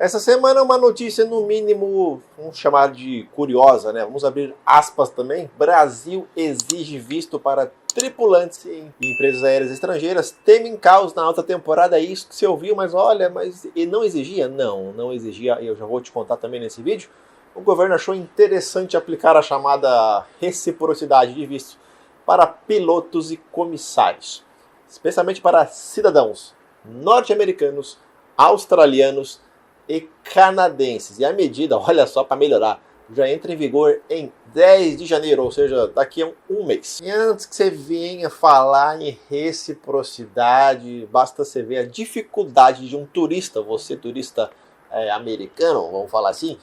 Essa semana uma notícia no mínimo, vamos chamar de curiosa, né? Vamos abrir aspas também. Brasil exige visto para tripulantes em empresas aéreas estrangeiras, temem caos na alta temporada. É isso que você ouviu, mas olha, mas ele não exigia? Não exigia, eu já vou te contar também nesse vídeo. O governo achou interessante aplicar a chamada reciprocidade de visto para pilotos e comissários, especialmente para cidadãos norte-americanos, australianos e canadenses. E a medida, olha só, para melhorar, já entra em vigor em 10 de janeiro, ou seja, daqui a um mês. E antes que você venha falar em reciprocidade, basta você ver a dificuldade de um turista, você turista americano, vamos falar assim,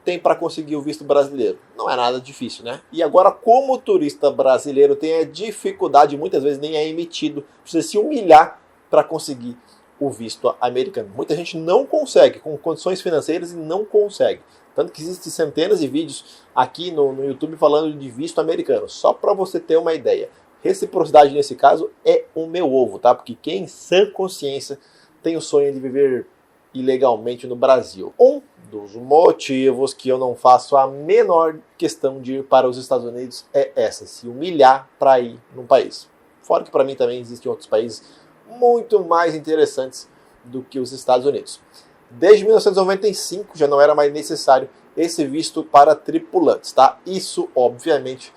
tem para conseguir o visto brasileiro. Não é nada difícil, né? E agora, como o turista brasileiro tem a dificuldade, muitas vezes nem é emitido, precisa se humilhar para conseguir o visto americano. Muita gente não consegue, com condições financeiras, e não consegue. Tanto que existem centenas de vídeos aqui no YouTube falando de visto americano. Só para você ter uma ideia. Reciprocidade nesse caso é o meu ovo, tá? Porque quem, sã consciência, tem o sonho de viver ilegalmente no Brasil. Um dos motivos que eu não faço a menor questão de ir para os Estados Unidos é essa, se humilhar para ir num país. Fora que para mim também existem outros países muito mais interessantes do que os Estados Unidos. Desde 1995 já não era mais necessário esse visto para tripulantes, tá? Isso, obviamente,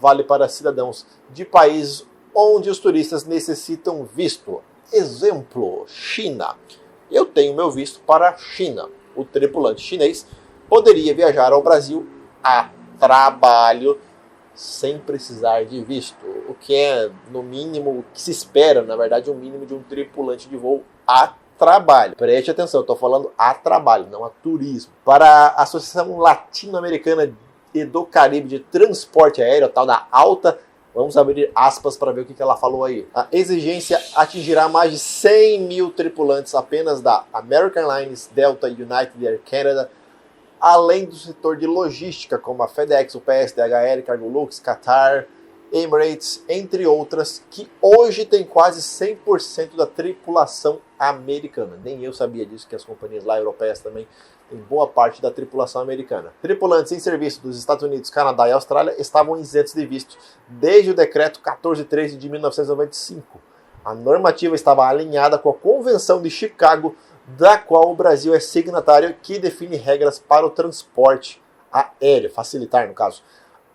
vale para cidadãos de países onde os turistas necessitam visto. Exemplo, China. Eu tenho meu visto para a China. O tripulante chinês poderia viajar ao Brasil a trabalho sem precisar de visto, o que é, no mínimo, o que se espera, na verdade, o mínimo de um tripulante de voo a trabalho. Preste atenção, eu estou falando a trabalho, não a turismo. Para a Associação Latino-Americana e do Caribe de Transporte Aéreo, tal da ALTA, vamos abrir aspas para ver o que ela falou aí. A exigência atingirá mais de 100 mil tripulantes apenas da American Airlines, Delta, United Air Canada, além do setor de logística, como a FedEx, UPS, DHL, Cargolux, Qatar, Emirates, entre outras, que hoje tem quase 100% da tripulação americana. Nem eu sabia disso, que as companhias lá europeias também têm boa parte da tripulação americana. Tripulantes em serviço dos Estados Unidos, Canadá e Austrália estavam isentos de visto desde o decreto 1413 de 1995. A normativa estava alinhada com a Convenção de Chicago, da qual o Brasil é signatário, que define regras para o transporte aéreo, facilitar no caso.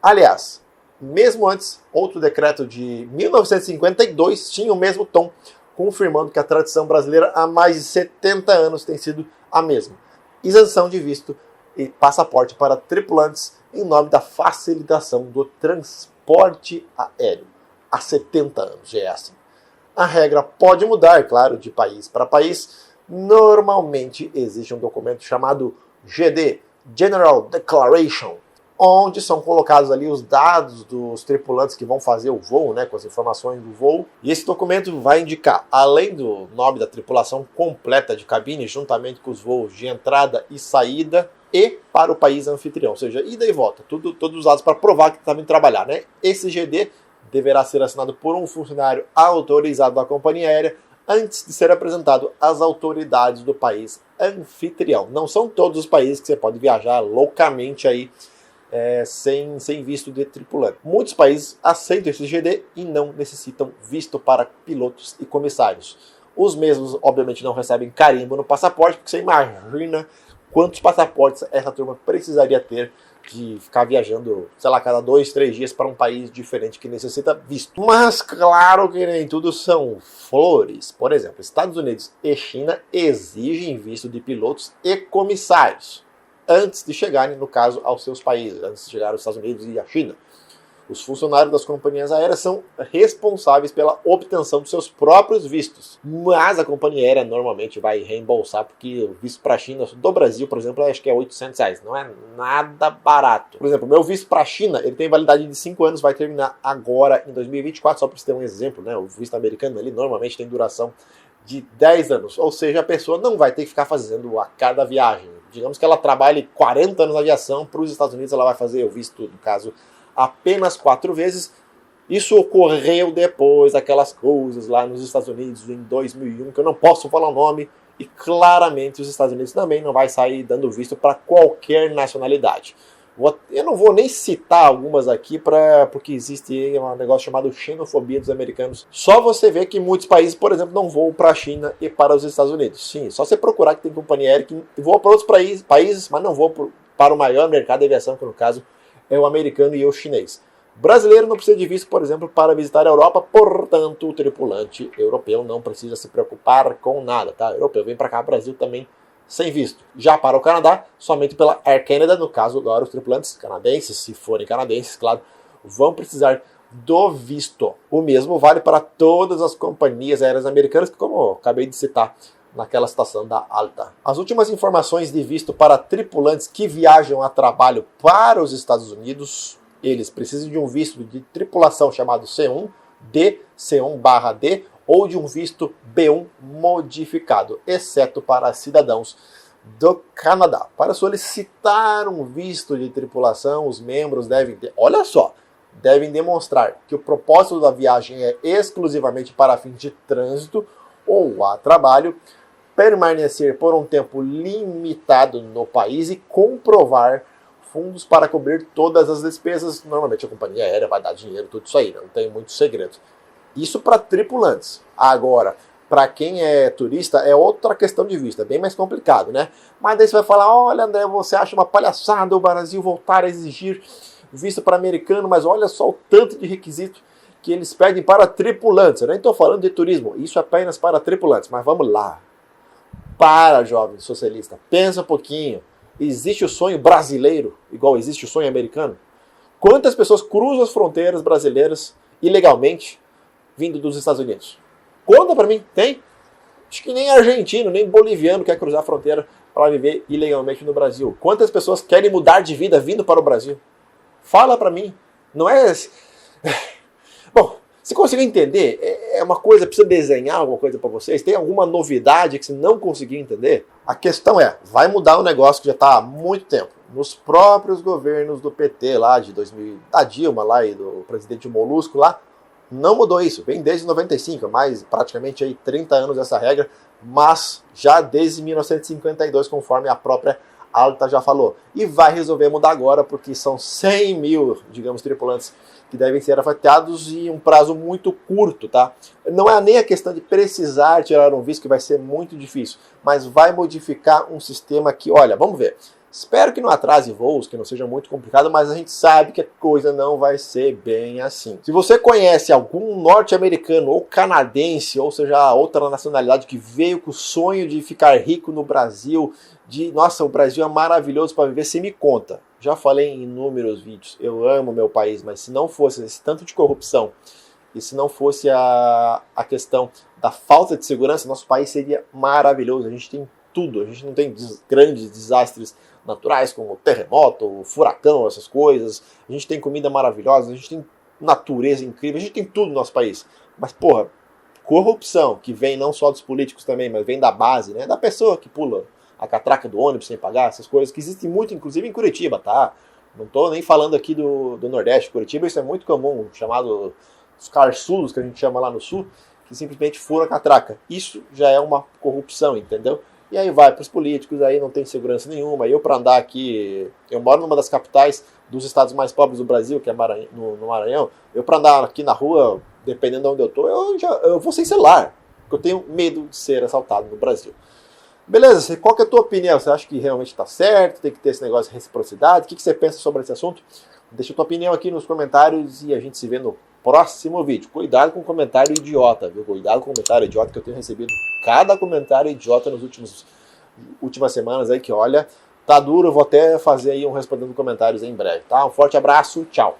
Aliás, mesmo antes, outro decreto de 1952 tinha o mesmo tom, confirmando que a tradição brasileira há mais de 70 anos tem sido a mesma. Isenção de visto e passaporte para tripulantes em nome da facilitação do transporte aéreo. Há 70 anos já é assim. A regra pode mudar, claro, de país para país. Normalmente existe um documento chamado GD, General Declaration, onde são colocados ali os dados dos tripulantes que vão fazer o voo, né, com as informações do voo. E esse documento vai indicar, além do nome da tripulação completa de cabine, juntamente com os voos de entrada e saída, e para o país anfitrião, ou seja, ida e volta, todos os dados para provar que está vindo trabalhar, né? Esse GD deverá ser assinado por um funcionário autorizado da companhia aérea antes de ser apresentado às autoridades do país anfitrião. Não são todos os países que você pode viajar loucamente aí sem visto de tripulante. Muitos países aceitam esse GD e não necessitam visto para pilotos e comissários. Os mesmos, obviamente, não recebem carimbo no passaporte, porque você imagina quantos passaportes essa turma precisaria ter de ficar viajando, sei lá, cada 2, 3 dias para um país diferente que necessita visto. Mas claro que nem tudo são flores. Por exemplo, Estados Unidos e China exigem visto de pilotos e comissários antes de chegarem, no caso, aos seus países, antes de chegar aos Estados Unidos e à China. Os funcionários das companhias aéreas são responsáveis pela obtenção dos seus próprios vistos. Mas a companhia aérea normalmente vai reembolsar, porque o visto para a China do Brasil, por exemplo, acho que é R$800. Não é nada barato. Por exemplo, o meu visto para a China, ele tem validade de 5 anos, vai terminar agora em 2024, só para você ter um exemplo, né? O visto americano ali normalmente tem duração de 10 anos. Ou seja, a pessoa não vai ter que ficar fazendo a cada viagem. Digamos que ela trabalhe 40 anos na aviação, para os Estados Unidos ela vai fazer o visto, no caso, apenas 4 vezes. Isso ocorreu depois daquelas coisas lá nos Estados Unidos em 2001, que eu não posso falar o nome, E claramente os Estados Unidos também não vai sair dando visto para qualquer nacionalidade. Eu não vou nem citar algumas aqui, porque existe um negócio chamado xenofobia dos americanos. Só você vê que muitos países, por exemplo, não voam para a China e para os Estados Unidos. Sim, só você procurar que tem companhia aérea que voa para outros países, mas não voa para o maior mercado de aviação, que no caso é o americano e o chinês. Brasileiro não precisa de visto, por exemplo, para visitar a Europa, portanto, o tripulante europeu não precisa se preocupar com nada, tá? O europeu vem para cá, Brasil também sem visto. Já para o Canadá, somente pela Air Canada, no caso agora os tripulantes canadenses, se forem canadenses, claro, vão precisar do visto. O mesmo vale para todas as companhias aéreas americanas, que como eu acabei de citar naquela citação da ALTA. As últimas informações de visto para tripulantes que viajam a trabalho para os Estados Unidos, eles precisam de um visto de tripulação chamado C1, D, C1/D, ou de um visto B1 modificado, exceto para cidadãos do Canadá. Para solicitar um visto de tripulação, os membros devem demonstrar que o propósito da viagem é exclusivamente para fins de trânsito ou a trabalho, permanecer por um tempo limitado no país e comprovar fundos para cobrir todas as despesas. Normalmente a companhia aérea vai dar dinheiro, tudo isso aí, não tem muitos segredos. Isso para tripulantes. Agora, para quem é turista, é outra questão de vista, bem mais complicado, né? Mas daí você vai falar, olha André, você acha uma palhaçada o Brasil voltar a exigir visto para americano, mas olha só o tanto de requisito que eles pedem para tripulantes. Eu nem estou falando de turismo, isso é apenas para tripulantes, mas vamos lá. Para, jovem socialista, pensa um pouquinho. Existe o sonho brasileiro igual existe o sonho americano? Quantas pessoas cruzam as fronteiras brasileiras ilegalmente vindo dos Estados Unidos? Conta pra mim, tem? Acho que nem argentino, nem boliviano quer cruzar a fronteira para viver ilegalmente no Brasil. Quantas pessoas querem mudar de vida vindo para o Brasil? Fala pra mim. Não é... Bom, você conseguiu entender? É uma coisa, precisa desenhar alguma coisa para vocês? Tem alguma novidade que você não conseguiu entender? A questão é, vai mudar um negócio que já está há muito tempo. Nos próprios governos do PT lá, de 2000, da Dilma lá e do presidente Molusco lá, não mudou isso. Vem desde 95, mais praticamente aí 30 anos essa regra, mas já desde 1952, conforme a própria ALTA já falou. E vai resolver mudar agora, porque são 100 mil, digamos, tripulantes que devem ser afetados em um prazo muito curto, tá? Não é nem a questão de precisar tirar um visto, que vai ser muito difícil, mas vai modificar um sistema que, olha, vamos ver. Espero que não atrase voos, que não seja muito complicado, mas a gente sabe que a coisa não vai ser bem assim. Se você conhece algum norte-americano ou canadense, ou seja, outra nacionalidade que veio com o sonho de ficar rico no Brasil, nossa, o Brasil é maravilhoso para viver, você me conta. Já falei em inúmeros vídeos, eu amo meu país, mas se não fosse esse tanto de corrupção, e se não fosse a questão da falta de segurança, nosso país seria maravilhoso. A gente tem tudo, a gente não tem grandes desastres naturais como terremoto, furacão, essas coisas. A gente tem comida maravilhosa, a gente tem natureza incrível, a gente tem tudo no nosso país. Mas, porra, corrupção, que vem não só dos políticos também, mas vem da base, né? Da pessoa que pula a catraca do ônibus sem pagar, essas coisas que existem muito, inclusive em Curitiba, tá? Não tô nem falando aqui do Nordeste. Curitiba isso é muito comum, chamado os carçudos, que a gente chama lá no Sul, que simplesmente fura a catraca. Isso já é uma corrupção, entendeu? E aí vai para os políticos, aí não tem segurança nenhuma. Eu para andar aqui, eu moro numa das capitais dos estados mais pobres do Brasil, que é no Maranhão. Eu para andar aqui na rua, dependendo de onde eu tô, eu vou sem celular, porque eu tenho medo de ser assaltado no Brasil. Beleza, qual que é a tua opinião? Você acha que realmente está certo? Tem que ter esse negócio de reciprocidade? O que você pensa sobre esse assunto? Deixa a tua opinião aqui nos comentários e a gente se vê no próximo vídeo. Cuidado com o comentário idiota, viu? Cuidado com o comentário idiota, que eu tenho recebido cada comentário idiota nas últimas semanas aí, que olha, tá duro. Eu vou até fazer aí respondendo comentários em breve, tá? Um forte abraço, tchau!